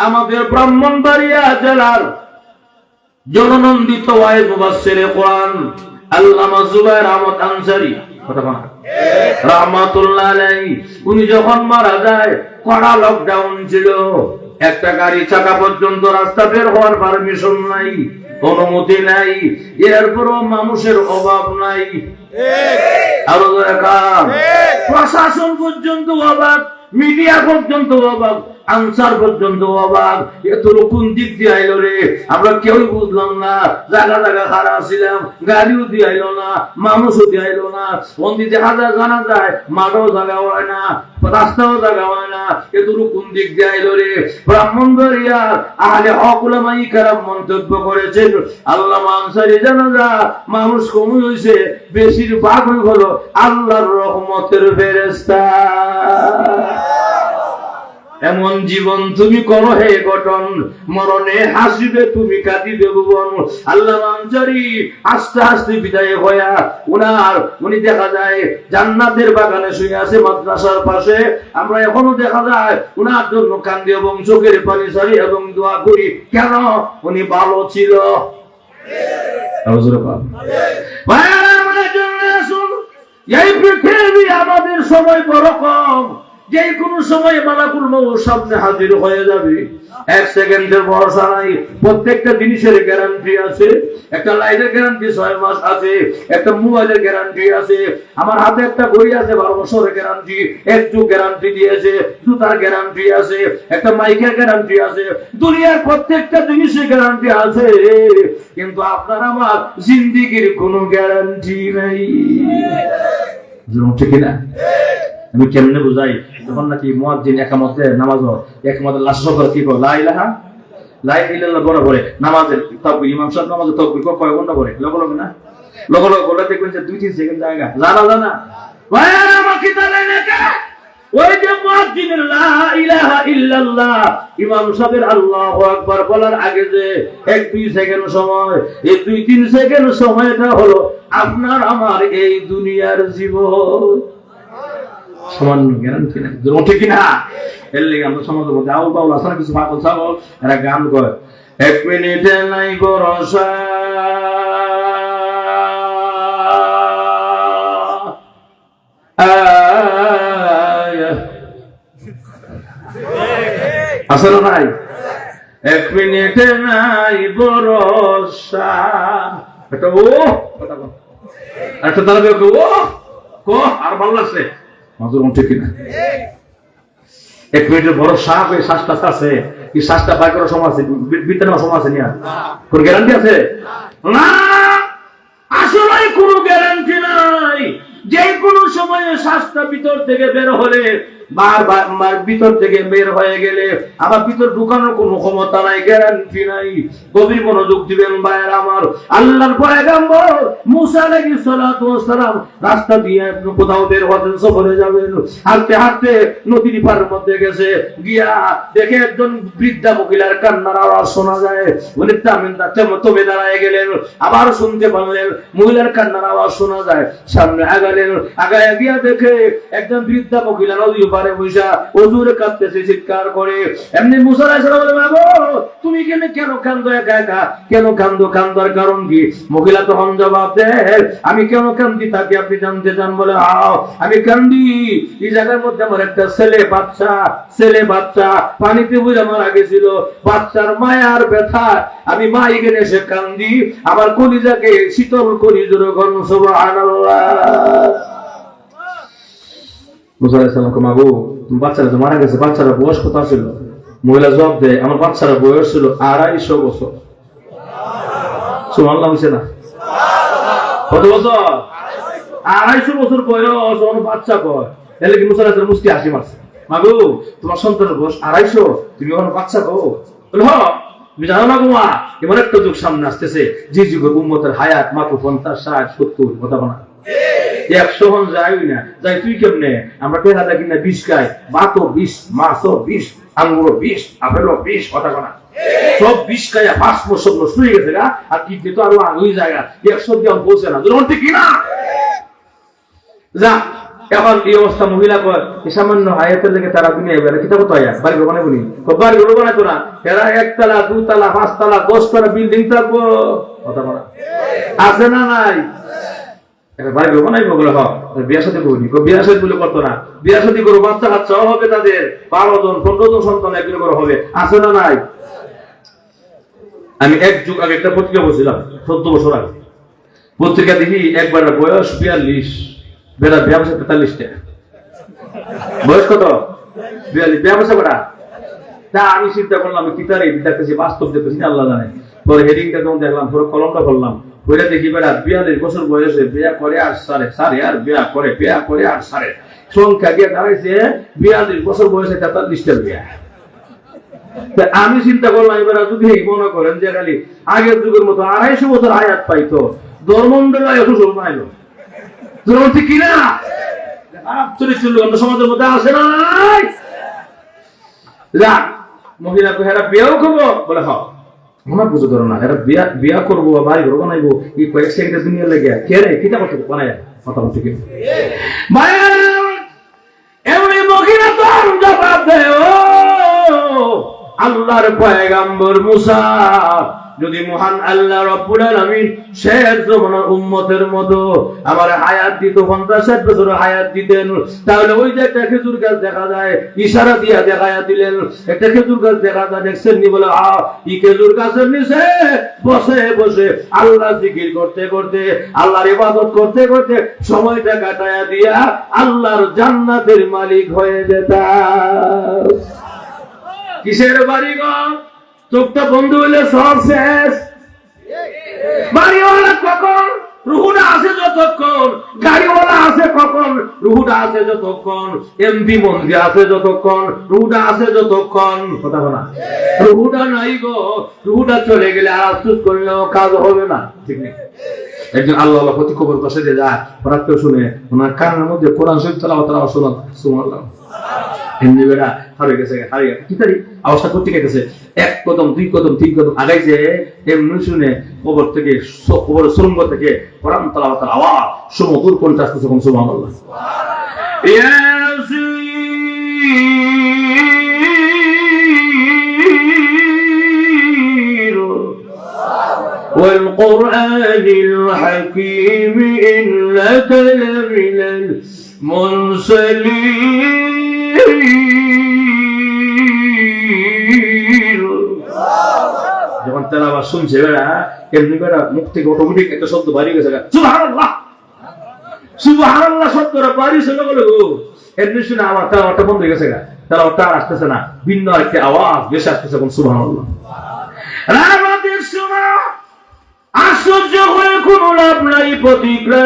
আমাদের ব্রাহ্মণবাড়িয়া জেলার জননন্দিত ওয়াইজ মুফাসসিরে কোরআন আল্লামা জুবায়ের আহমদ আনসারী রাহমাতুল্লাহ আলাইহি, উনি যখন মারা যায় কড়া লকডাউন ছিল, একটা গাড়ি চাকা পর্যন্ত রাস্তা বের হওয়ার পারমিশন নাই, অনুমতি নাই, এরপরও মানুষের অভাব নাই, আরো প্রশাসন পর্যন্ত অভাব, মিডিয়া পর্যন্ত অভাব, আনসার পর্যন্ত অভাব। এতটুকু কোন দিক দিয়ে আইলো রে আমরা কেউ বুঝলাম না। জায়গা জায়গা খারাপ ছিলাম, গাড়িও দিয়ে আইলো না, মানুষও দিয়ে আইলো না। বন্দি দেখা যায় জানা যায় মাঠও জায়গা হয় না, রাস্তাও জায়গা হয় না। এতটুকু কোন দিক দিয়ে আইলো রে। ব্রাহ্মণবাড়িয়া আহলে হক উলামায়ে কেরাম মন্তব্য করেছেন আল্লামা আনসারী জানাজা মানুষ কমই হইছে, বেশিরভাগ হলো আল্লাহর রহমতের ফেরেশতা। এমন জীবন তুমি করো হে গঠন, মরণে হাসিবে তুমি কাঁদিবে ভুবন। আল্লামা আনসারী আস্তে আস্তে বিদায় হইয়া উনি দেখা যায় জান্নাতের বাগানে শুয়ে আছে মাদ্রাসার পাশে। আমরা এখনো দেখা যায় উনার জন্য কান্দি এবং চোখের পানি ছাড়ি এবং দোয়া করি, কেন উনি ভালো ছিল। এই পৃথিবী আমাদের সময় বড় কম, যে কোনো সময় মালাকুল মউত সামনে হাজির হয়ে যাবে, এক সেকেন্ডের ভরসা নাই। প্রত্যেকটা জিনিসের গ্যারান্টি আছে, একটা লাইটের গ্যারান্টি 6 মাস আছে, একটা মোবাইলের গ্যারান্টি আছে, আমার হাতে একটা ঘড়ি আছে 12 বছরের গ্যারান্টি, এক যুগ গ্যারান্টি দিয়েছে, জুতার গ্যারান্টি আছে, একটা মাইকের গ্যারান্টি আছে, দুনিয়ার প্রত্যেকটা জিনিসের গ্যারান্টি আছে, কিন্তু আপনার আমার জিন্দেগির কোনো গ্যারান্টি নাই। ঠিক না? আমি কেমনে বুঝাই? যখন নাকি মুয়াজ্জিন একামতে নামাজ একামতে লাশ করে কি কয় লা ইলাহা ইল্লাল্লাহ বড় করে নামাজের তাকবীর, ইমাম সাহেব নামাজে তাকবীর কয় ঘন্টা করে লগে লগে না, লগে লগে বলে দেখবেন যে 2-3 সেকেন্ড জায়গা জানা ভাই আমার কি জানেন না? ওই যে মুয়াজ্জিনের লা ইলাহা ইল্লাল্লাহ ইমাম সাহেবের আল্লাহু আকবার বলার আগে যে 1-2 সেকেন্ড সময়, এই 2-3 সেকেন্ড সময়টা হলো আপনার আমার এই দুনিয়ার জীবন। সমান গ্যারান্টি নাই, ঠিক না? এর লেগে আমরা সমাজের মধ্যে আউল বাউল আছে না কিছু পাগল ছাগল, এরা গান কয় 1 মিনিটে নাই ভরসা, আসলে নাই 1 মিনিটে নাই ভরসা, এটা ও একটা দাঁড়াবে ও আর ভালো লাগছে মাজুর ঠিক না? 1 মিনিটের বড় শ্বাস, এই শ্বাসটা আছে, এই শ্বাসটা বাই করার সময় আছে, বিতরণ সময় আছে নিয়া কোন গ্যারান্টি আছে না? আসলে কোনো গ্যারান্টি নাই। যে কোনো সময়ে শ্বাসটা ভিতর থেকে বের হলে বারবার ভিতর থেকে বের হয়ে গেলে আবার ভিতর ঢুকানোর কোনো ক্ষমতা নাই, গ্যারান্টি নাই। গভীর মনোযোগ দিবেন ভাইয়ের আমার। আল্লাহর পয়গম্বর মুসা আলাইহিস সালাতু ওয়াস সালাম রাস্তা দিয়ে কোথাও বের হতেন, সফরে যাবেন, হাঁটতে হাঁটতে নদীর পাড়ের মধ্যে গেছে, গিয়া দেখে একজন বৃদ্ধা মহিলার কান্নার আওয়াজ শোনা যায়। উনি তবে দাঁড়ায় গেলেন, আবার শুনতে পারলেন মহিলার কান্নার আওয়াজ শোনা যায়। সামনে আগালেন, আগায় গিয়া দেখে একজন বৃদ্ধা মহিলা নদীর পাড়ে বসা ওজুরে কাঁদতেছে, চিৎকার করে। এমনি মুসা আলাইহিস সালাম বলে, বাবা তুমি কেন কান্দো একা একা, কেন কান্দো, কান্দার কারণ কি? মহিলা তখন জবাব দেয়, আমি কেন কান্দি তাকে আপনি জানতে চান? বলে আমি কান্দি এই জায়গার মধ্যে আমার একটা ছেলে বাচ্চা পানিতে বুঝে মারা গেছিল, বাচ্চার মায়ার ব্যথা আমি মা এখানে এসে কান্দি, আমার কলিজাকে শীতল করি জোরে গণ সুবহানাল্লাহ। মুসা আলাইহিস সালাম কে মাগো তুমি বাচ্চারা তো মারা গেছে, বাচ্চারা বয়স কত ছিল? মহিলা জবাব দেয়, আমার বাচ্চারা বয়স ছিল 250 বছর। সুবহানাল্লাহ হইছে না? কত বছর? 250 বছর বয়স আমার বাচ্চা কয়। এর লাগি মুসা আলাইহিস সালাম মুস্কি হাসি মারছে, মাগো তোমার সন্তানের বয়স 250, তুমি এখন বাচ্চা কও? বলে তুমি জানো না গো মা, এমন একটা যুগ সামনে আসতেছে যে যুগের উম্মতের হায়াত মাত্র 50, 60, 70 কথা বলা 100 হন যাই না যাই। তুই কেমনে? আমরা টেকা দেখি না 20 খাই, ভাতও 20, মাছও 20, আঙ্গুরও 20, আপেলও 20 কথা বলা সব 20 খাইয়া 5 বছর নষ্ট হয়ে গেছে গা। আর কিডনি তো আরো আগুই জায়গা 100 দিয়ে পৌঁছে না, ঠিক কিনা? যা এখন এই অবস্থা মহিলা কয় সামান্য আয়াতের লেগে তারা দুনিয়া বেড়ে কিতাব তো আয়াত বাড়ি বানাই বলি বাড়িগুলো বানাইতো না এরা 1 তলা 2 তলা 5 তলা 10 তলা বিল্ডিং থাকবো কথা বলা আছে না নাই বাড়িগুলো বানাইবো বলে বিয়া সাথে করিনি বিয়া সাথে বলে করতো না বিয়া সাথে করবো বাচ্চা কাচ্চাও হবে তাদের 12 জন 15 জন সন্তান একদিন করে হবে আছে না নাই আমি এক যুগ আগে একটা পত্রিকা বলছিলাম 14 বছর আগে পত্রিকা দেখি একবার বয়স 42 বেড়া ব্যবসা 43 টাকা বয়স কত 42 ব্যবসা করা তা আমি চিন্তা করলাম কিতারে দেখতেছি বাস্তব দেখতেছি আল্লাহ জানে পরে হেডিংটা যখন দেখলাম পরে কলমটা করলাম ওইটা দেখি বেড়া 42 বছর বয়সে বিয়া করে আর সারে আর বিয়া করে আর সারে সংখ্যা গিয়ে দাঁড়াইছে 42 বছর বয়সে 43 টা বিয়া আমি চিন্তা করলাম এবার যদি মনে করেন যে খালি আগের যুগের মতো 250 বছর আয়াত পাইতো ধর্মমন্ডল এত শুরু পাইলো ধর্মটি কিনা খারাপ চরিত্র লোক সমাজের মধ্যে আসে না মহিলা হেরা বিয়াও করবো বলে আমার বুঝে ধরো না এরা বিয়া করবো বাড়ি ঘর বানাইবো এই কয়েক সেকেন্ডের দুনিয়া লেগে কে রে কিতা করতে বানায় কথা বলতে কি এমনি মহিলা তো জবাব দেয় আল্লাহর পয়গম্বর মুসা যদি মহান আল্লাহ রাব্বুল আলামিন শেষ জমানার উম্মতের মতো আমার হায়াত দিত 50 বছর হায়াত দিতেন তাহলে ওই যে একটা খেজুর গাছ দেখা যায় ইশারা দিয়া দেখায়া দিলেন একটা খেজুর গাছ দেখা যায় দেখছেন নি বলে এই খেজুর গাছের নিচে বসে বসে আল্লাহ জিকির করতে করতে আল্লাহর ইবাদত করতে করতে সময়টা কাটায়া দিয়া আল্লাহর জান্নাতের মালিক হয়ে যেতাম কিসের বাড়িঘর চোখটা বন্ধ হইলে সব শেষ বাড়িওয়ালা কখন রুহুটা আছে যতক্ষণ গাড়িওয়ালা আছে কখন রুহুটা আছে যতক্ষণ এমপি মন্ত্রী আছে যতক্ষণ রুহুটা আছে যতক্ষণ কথা বলা রুহুটা নাই গো রুহুটা চলে গেলে আর আফসোস করলেও কাজ হবে না ঠিক নেই একজন আল্লাহ প্রতি খবর কষে দিয়ে যায় ওরা কেউ শুনে ওনার কানের মধ্যে কোরআন শরীফ তেলাওয়াত শোনা সুবহানাল্লাহ এমনি বেড়া হারিয়ে গেছে হারিয়ে কি তারি অবস্থা করতে গেছে 1 কদম 2 কদম 3 কদম আগাইছে এমনি শুনে কবর থেকে কবর সুরঙ্গ থেকে কোরআন তেলাওয়াতের আওয়াজ সুমধুর কণ্ঠে আসছে তখন সুবহানাল্লাহ والقرآن الحكيم إنك لمن المرسلين যখন তেলাওয়াত শুনছে বেড়া এমনি বেড়া মুখ থেকে অটোমেটিক একটা শব্দ বাড়ি গেছে সুবহানাল্লাহ সুবহানাল্লাহ শব্দটা বাড়ি ছিল বলে গো এমনি শুনে আমার তেলাওয়াতটা বন্ধ হয়ে গেছে তেলাওয়াতটা আর আসতেছে না ভিন্ন একটা আওয়াজ ভেসে আসতেছে এখন সুবহানাল্লাহ রামাদের শোনা আশ্চর্য হয়ে কোন লাভ নাই প্রতিক্রিয়া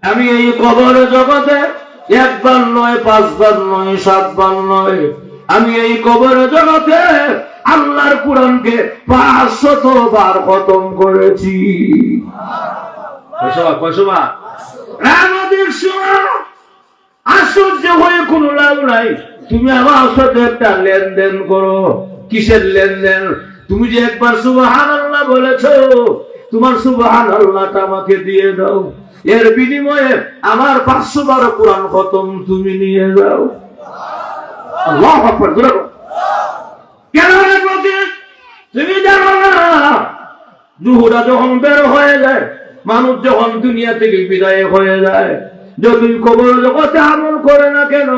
আমি এই কবর জগতে 1 বার নয় 5 বার নয় 7 বার নয় আমি এই কবর জগতে আল্লাহর কোরআনকে 500 বার খতম করেছি আমাদের আশ্চর্য হয়ে কোন লাভ নাই তুমি আমার সাথে একটা লেনদেন করো কিসের লেনদেন তুমি যে একবার সুবহানাল্লাহ বলেছো তোমার সুবহানাল্লাহটা আমাকে দিয়ে দাও এর বিনিময়ে আমার 500 বার কোরআন খতম তুমি নিয়ে যাও আল্লাহু আকবার কেন তুমি জানো না রূহটা যখন বের হয়ে যায় মানুষ যখন দুনিয়া থেকে বিদায় হয়ে যায় যদি কবর জগতে আমল করে না কেন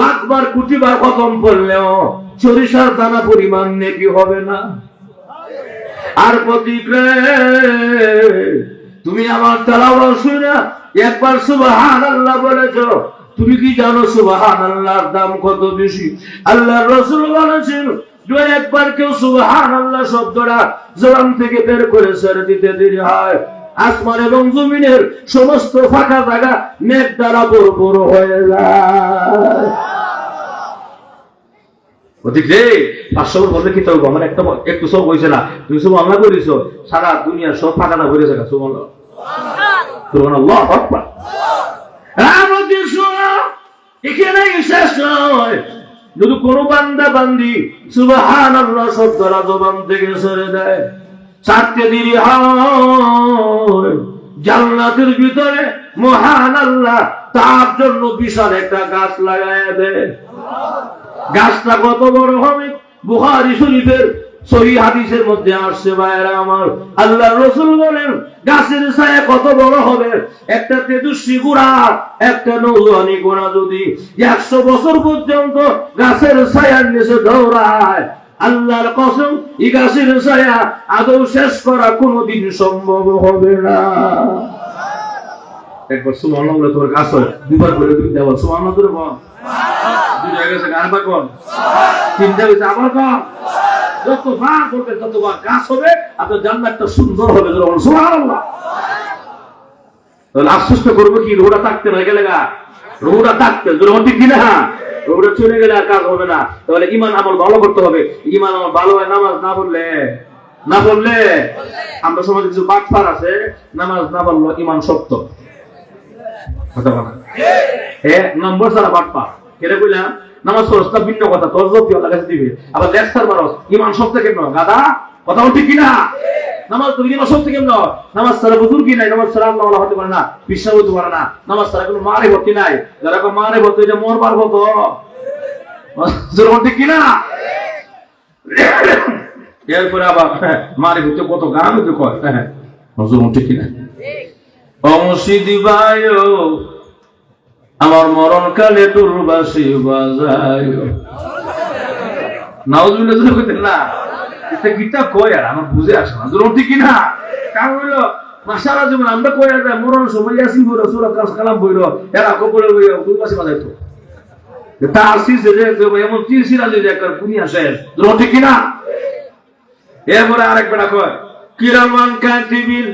লাখবার কোটিবার খতম করলেও সরিষার দানা পরিমাণ নেকি হবে না আর প্রতিক্রিয়া তুমি আমার তেলাওয়াত শুনে একবার সুবহানাল্লাহ বলেছো তুমি কি জানো সুবহানাল্লাহর দাম কত বেশি আল্লাহর রাসূল বলেছেন যে একবার কেউ সুবহানাল্লাহ শব্দটা জবান থেকে বের করে ছেড়ে দিতে দেরি হয় আসমান এবং জমিনের সমস্ত ফাঁকা জায়গা মেঘ দ্বারা ভরপুর হয়ে যায় ওদিকে 500 বার বললে কি তবে আমার একটা একটু সব হইছে না তুমি সুবহানাল্লাহ করিছো সারা দুনিয়া সব ফাঁকা না ভরে যায় সুবহানাল্লাহ সুবহানাল্লাহ আকবার আমাদের শোনা এখানে শেষ নয় যদি কোনো বান্দা বান্দি সুবহানাল্লাহ শব্দটা জবান থেকে ছেড়ে দেয় 4তে দেরি হয় জান্নাতের ভিতরে মহান আল্লাহ তার জন্য বিশাল একটা গাছ লাগায় দেন। গাছটা কত বড় হবে? বুখারী শরীফের সহিহ হাদিসের মধ্যে আসছে ভাইরা আমার, আল্লাহর রাসূল বলেন গাছের ছায়া কত বড় হবে? একটা তেজস্বী ঘোড়া, একটা নৌজওয়ানি ঘোড়া যদি 100 বছর পর্যন্ত গাছের ছায়ার নিচে দৌড়ায়, আল্লাহর কসম এই গাছের ছায়া আদৌ শেষ করা কোনোদিন সম্ভব হবে না। একবার সুবহানাল্লাহ বলে তোর গাছ হয়, দুইবার করে দুই দেওয়া সুবহানাল্লাহ করে বল, দুই হয়ে গেছে গানটা কোন তিনটা হয়েছে আবার কম, যতবার করবে ততবার গাছ হবে, আপনার জান্নাতটা সুন্দর হবে। সুবহানাল্লাহ। তাহলে আফসোস করবো কি? রোহটা থাকতে না গেলে গা, রোহটা থাকতে ঠিক কিনা, রোহটা চলে গেলে আর কাজ হবে না। তাহলে ঈমান আমল ভালো করতে হবে। ঈমান আমল ভালো হয় নামাজ না পড়লে আমরা সমাজে কিছু বাটপার আছে, নামাজ না পড়লো ঈমান শক্ত কথা বলা, এক নম্বর সারা বাটপার কেটে কইলাম নামাজ পড়ছ তা ভিন্ন কথা, তোর জব আল্লাহ কাছে দিবে। আবার লেকচার মারস ঈমান শক্ত কেন গাদা, কথা ঠিক কিনা? নামাজ তো ঈমান শক্ত কেন? নামাজ ছাড়া বুজুর্গি নাই, নামাজ ছাড়া আল্লাহ হতে পারে না, বিশ্বাস হতে পারে না, নামাজ ছাড়া কোনো মারিফত নাই। যারা কো মারিফত এটা মোর পারবো তো, ঠিক কিনা? এরপরে আবার মারিফত কত গান হতে কয়, ঠিক কিনা? অমসিদি ভাইও আমার মরণ কালে টুরবাসি বাজায়, নাউজুবিল্লাহ কইতেন না, এটা কিতা কয় আর আমার বুঝে আসে না, ঠিক কিনা? কারণ হইলো সারা জীবন আমরা কই আর মরণ সময় ইয়াসিন বইল, সূরা কালাম বইল, এরা কবরে বইল, টুরবাসি বাজাইতো। তা আসিছে যে এমন চিরসিরা যে একবার দুনিয়া শেষ, ঠিক কিনা? এরপরে আরেক বেটা কয় কিরামান কাতিবিন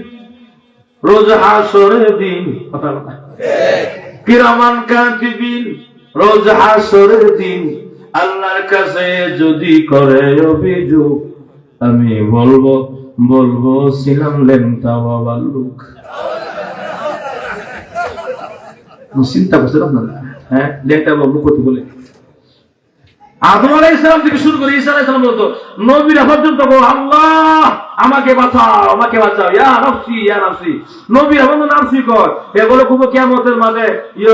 রোজ হাসরের দিন, কথা বলা কিরামান কাতিবিন রোজ হাসরের দিন আল্লাহর কাছে যদি করে অভিযোগ, আমি বলবো ছিলাম লেমটা বাবার লোক। চিন্তা করছেন আপনারা? হ্যাঁ, লেমটা বাবার লোক করতে বলে আদম আলাইহিস সালাম থেকে শুরু করে ঈসা আলাইহিস সালাম বলতো, নবীরা পর্যন্ত বলো আল্লাহ আমাকে বাঁচাও ইয়া নাফসি। নবীরা বলতো নাফসি কর, এগুলো খুব কিয়ামতের মাঝে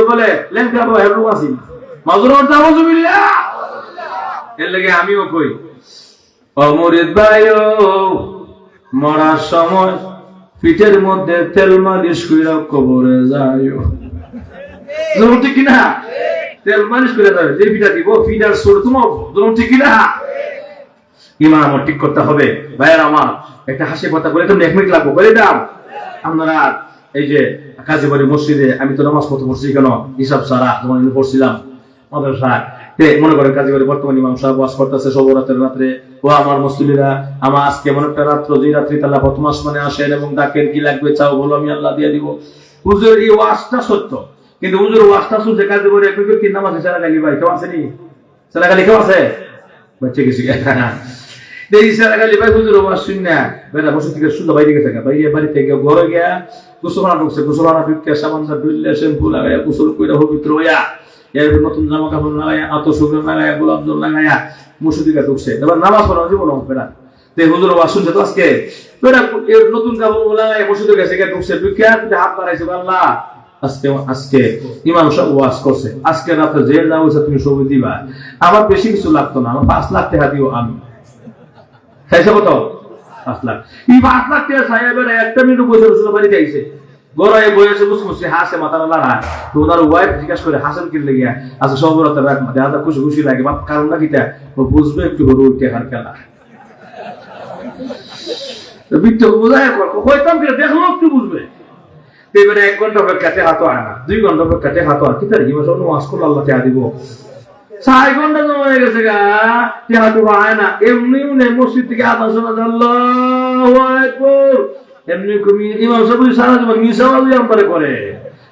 বলে লেংটা বাবা হেরু আসি মাজরুর তাওজুবিল্লাহ। এর লাগি আমিও কই অমরিদ ভাইও মরার সময় পিঠের মধ্যে তেল মালিশ কইরা কবরে যাইও, ঠিক কিনা? তেল মালিশ করে যাবে, যে পিঠা দিব পিঠার সুর তোমার, ঠিক কিনা? ঈমান আমার ঠিক করতে হবে ভাইয়ের আমার। একটা হাসি কথা বলে তুমি 1 মিনিট লাগবো বলে দাও। আপনারা এই যে কাজীবাড়ি মসজিদে আমি তো নামাজ পড়তে বসছি কেন, হিসাব সারা যখন পড়ছিলাম মাদ্রাসায়, মনে করেন কাজীবাড়ি বর্তমান ইমাম সাহেব ওয়াজ করতেছে সবরাতের রাত্রে, ও আমার মুসলিরা আমার আজকে এমন একটা রাত্র যে রাত্রি তাআলা প্রথম আসমানে আসেন এবং ডাকেন কি লাগবে চাও বলো আমি আল্লাহ দিয়ে দিব। হুজুর এই ওয়াজটা সত্য, কিন্তু হুজুর ওয়াজটা শুনছে কাজীবাড়ি একটু কি নামাজ সারা গালি ভাই কেউ আসেনি, সারা গালি কেউ আছে বাচ্চা কিছু দেখি সারা গালি ভাই হুজুর ওয়াজ শুন না বেটা বসে থেকে শুনলো বাইরে গেছে ভাই বাড়ি থেকে ঘরে গিয়া গোসলখানা ঢুকছে, গোসলখানা ঢুকে সাবানটা ডুললে শ্যাম্পু লাগাইয়া গোসল কইরা পবিত্র হইয়া এর নতুন জামা কাপড় লাগাইয়া আতশোভন লাগাইয়া গোলাপ জল লাগাইয়া মসজিদে ঢুকছে, এবার নামাজ পড়া জীবন বেটা তে হুজুর ওয়াজ শুনছে তো আজকে বেটা এর নতুন কাপড় লাগাইয়া মসজিদে গেছে ঢুকছে ঢুকে হাত বাড়াইছে আল্লাহ আজকে ইমাম সাহেব ওয়াজ করছে, আজকে রাতে যে যা হইছে তুমি সবই দিবা, আমার বেশি কিছু লাগতো না, আমার 5 লাখ টাকা দিও আমি খাইছে কত 5 লাখ। এই 5 লাখ টাকা সাহেবের একটা মিনিট বসে রসুল বাড়িতে আইছে, গড়ায় বসে মুসমুসি হাসে মাথা লড়া, তো ওনার ওয়াইফ জিজ্ঞাসা করে হাসেন কি লেগে আচ্ছা সবরাতে রাত মাঝে আদা খুশি খুশি লাগে বাপ কারণটা কিটা ও বুঝবে একটু বড় টাকার খেলা বিট্টু বোঝায় কইতাম কি দেখলো একটু বুঝবে। এবারে 1 ঘন্টা অপেক্ষাতে হাত হয় না, 2 ঘন্টা অপেক্ষাতে হাত হয়, কি তার কি বসে ওয়াজ করলে আল্লাহ টাকা দিব, 4 ঘন্টা জমা হয়ে গেছে গা টাকা তো হয় না। এমনি মসজিদ থেকে আওয়াজ শোনা যায় আল্লাহু আকবার, এমনি কমি ইমাম সাহেব সারা জীবন মিসাওয়াজি আমপারে করে,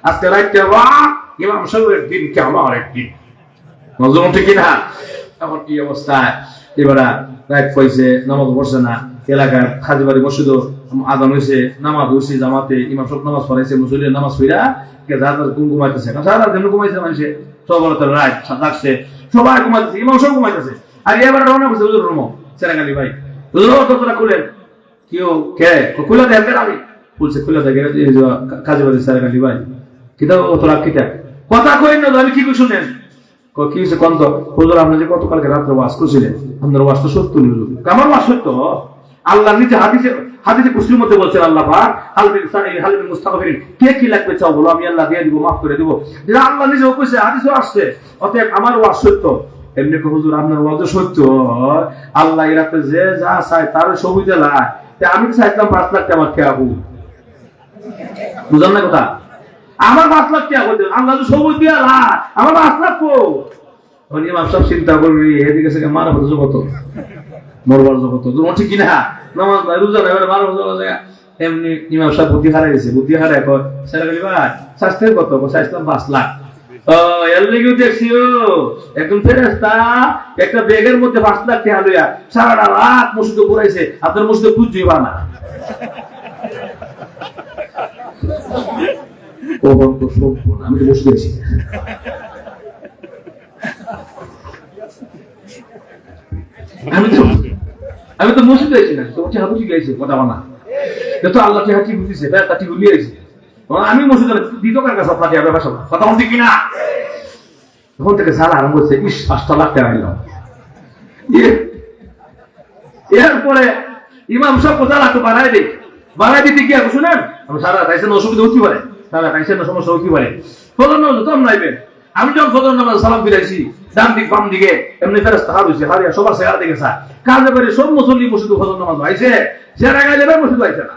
আজকে রাইতে ইমাম সাহেবের দিন কি আমার একদিন নজর ঠিক না। এখন কি অবস্থা, এবারে রাত কইছে নামাজ পড়ছে না, এলাকার কাজীবাড়ি মসজিদ আদান হয়েছে, নামাজ হয়েছে জামাতে, ইমাম সাহেব নামাজ পড়াইছে, মুসল্লিরা নামাজ পড়া যারা ঘুমাইতেছে, সারা দিন ঘুমাইছে মানুষে, সবরাতের রাত থাকছে সবাই ঘুমাইতেছে, ইমাম সাহেব ঘুমাইতেছে, আর এবার রওনা করছে হুজুর রুমো সেরাগালি ভাই হুজুর তোরা খুলেন কেউ কে খুলে দেন আমি বলছে খুলে দেখে কাজীবাড়ি সেরাগালি ভাই কিতাব তোরা কিতাব কথা কইন না, আমি কি কই শুনেন কি হয়েছে কোন তো হুজুর আপনি যে গতকালকে রাত্রে ওয়াজ করছিলেন, আপনার ওয়াজ তো সত্য হুজুর। আমার ওয়াজ সত্য? আল্লাহ নিজে হাদিসে কুসরির মধ্যে বলছেন আল্লাহ পাক হালবিল সাইল হালবিল মুস্তাগফিরিন, কে কি লাগবে চাও বলো, আমি আল্লাহ দিয়ে দিব, মাফ করে দিব। যেটা আল্লাহ নিজেও কইছে, হাদিসেও আসছে, অতএব আমার ওয়াজ সত্য। এমনি কো হুজুর আপনার ওয়াজ সত্য, আল্লাহ এই রাতে যে যা চায় তার সবই দেয়। আমি চাইতাম 5 লাখ টাকা আমার খেয়াবো, বুঝলেন না কথা? আমার 5 লাখ টাকা করে আল্লাহ তো সবুজ দিয়া আমার 5 লাখ কো ইমাম সাহেব চিন্তা করবি, এদিকে থেকে মারা হতো জগত মরবার জগত তোমার ঠিক কিনা নামাজ নাই রোজা নাই মারা জগত। এমনি ইমাম সাহেব বুদ্ধি হারাই গেছে, বুদ্ধি হারাই কয় সেটা গেলি ভাই স্বাস্থ্যের কত স্বাস্থ্য 5 লাখ। এর লেগেও দেখছিও একদম ফেরেস্তা একটা ব্যাগের মধ্যে 5 লাখ টাকা লইয়া সারাটা রাত মসজিদে ঘুরাইছে, আপনার মসজিদে বুঝতেই পারে না। আমি তো বসে গেছি, আমি তো মসজিদে আছি না, তোমার চেহারা বুঝে গেছে কথা বানা তো আল্লাহ চেহারা ঠিক বুঝেছে, তার ঠিক গুলিয়েছে। আমি মসজিদে দ্বিতীয় কাছে আপনাকে ব্যবসা কথা বলছি কিনা, তখন থেকে সারা আরম্ভ করছে, 5 লাখ টাকা এলাম। এরপরে ইমাম সব কোথা লাগতো বাড়াই দিতে গিয়ে শুনেন সারা তাইছেন অসুবিধা হতে পারে, সারা তাইছেন সমস্যা হতে পারে, ফজর নামাজ তো নাইবেন। আমি যখন ফজর নামাজ সালাম ফিরাইছি ডান দিক বাম দিকে এমনি ফেরেশতা হারুছে, হারিয়া সবার চেহারা দেখে স্যার কাজে করে সব মুসল্লি মসজিদে ফজর নামাজ আইছে, যারা গাইলে মসজিদ আইছে না।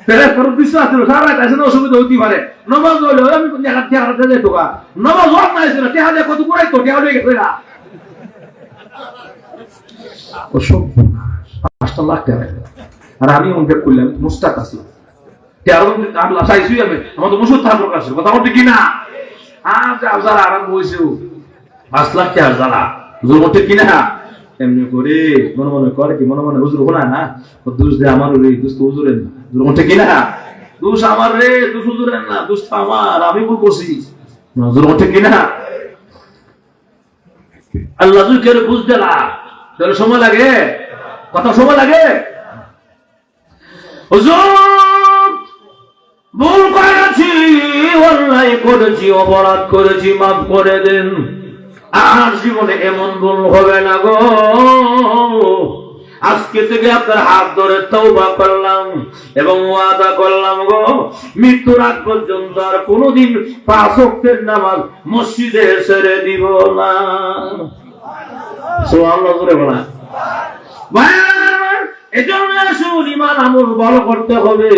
ফেরেশতার বিশ্বাস ছিল সারা তাইছেন অসুবিধা হতে পারে, নামাজ হইলো আমি চেহারাতে যাই টোকা নামাজ হক না আইছে না, চেহারা কত পুরাই তো চেহারা হয়ে গেছে না। ও সব 5 লাখ টাকা আর আমি মনে করলাম মুস্তাক আসলাম আমার তো মুসুদ থাকার প্রকাশ কথা বলতে কিনা। যারা আরম্ভ হয়েছে 5 লাখ টাকা যারা হুজুর বলতে কিনা, এমনি করে মনে মনে করে কি মনে মনে হুজুর হোনা না দোষ দে আমার রে, দোষ তো হুজুরের না, হুজুর বলতে কিনা দোষ আমার রে, দোষ হুজুরের না, দোষ তো আমার, আমি ভুল করছি, হুজুর বলতে কিনা। আল্লাহ তুই কেন বুঝতে না তাহলে সময় লাগে, কথা সময় লাগে। ভুল করেছি, অন্যায় করেছি, অপরাধ করেছি, মাফ করে দেন, আর জীবনে এমন ভুল হবে না গো। আজকে থেকে আপনার হাত ধরে তওবা করলাম এবং ওয়াদা করলাম গো, মৃত্যুর আগ পর্যন্ত আর কোনোদিন 5 ওয়াক্তের নামাজ মসজিদে ছেড়ে দিব না। সুবহানাল্লাহ জোরে বলা। এজন্য আসুন ঈমান আমল ভালো করতে হবে,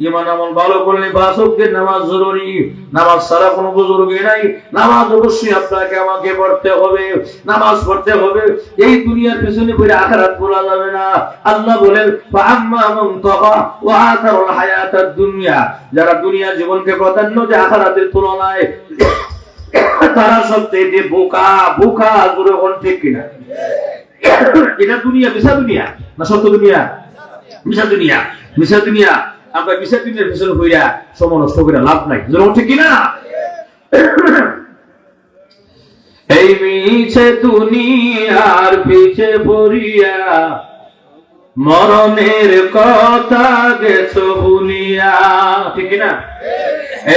ঈমান আমল ভালো করলে 5 ওয়াক্তের নামাজ জরুরি, নামাজ ছাড়া কোনো বুজুর্গই নাই। নামাজ অবশ্যই আপনাকে আমাকে পড়তে হবে, নামাজ পড়তে হবে। এই দুনিয়ার পেছনে পড়ে আখিরাত ভোলা যাবে না। আল্লাহ বলেন ফাআম্মা মান তাগা ওয়া আতারাল হায়াতাদ দুনিয়া, যারা দুনিয়ার জীবনকে প্রাধান্য দেয় আখিরাতের তুলনায় তারা সবচেয়ে বোকা। বোকা জোরে কোন ঠিক কিনা? এটা দুনিয়া মিশা দুনিয়া না সত্য দুনিয়া? মিশা দুনিয়া, মিশা দুনিয়া। আমরা মিশা দুনিয়ার পিছনে হইয়া সময় নষ্ট করে লাভ নাই, জোরে ঠিক কিনা? এই মিছে দুনিয়ার পিছে পড়িয়া মরণের কথা গেছো ভুলিয়া, ঠিক কিনা?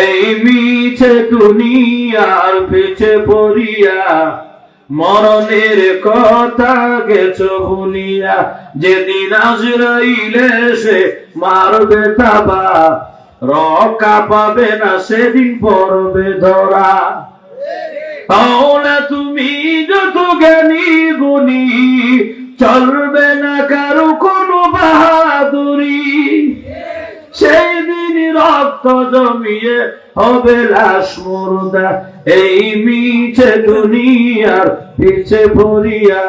এই মিছে দুনিয়ার পিছে পড়িয়া মরণের কথা গেছো ভুলিয়া, যেদিন আজরাইল এসে মারবে তাবা রক্ষা পাবে না সেদিন পড়বে ধরা। তাহলে তুমি যত জ্ঞানী গুণী চলবে না কারো কোনো বাহাদুরি, সেই দিন রক্ত জমিয়ে হবে লাশ মুর্দা। এই মিছে দুনিয়ার পিছে পড়িয়া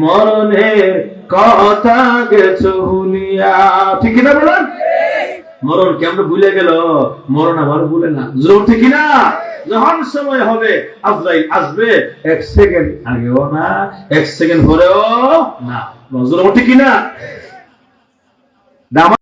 মরণের কথা গেছো ভুলিয়া, ঠিক না বলেন? মরণ কি আমরা ভুলে গেল? মরণ আবার ভুলে না, জোর ঠিক না? যখন সময় হবে আজরাইল আসবে, 1 সেকেন্ড আগেও না 1 সেকেন্ড পরেও না, জোর ঠিক না?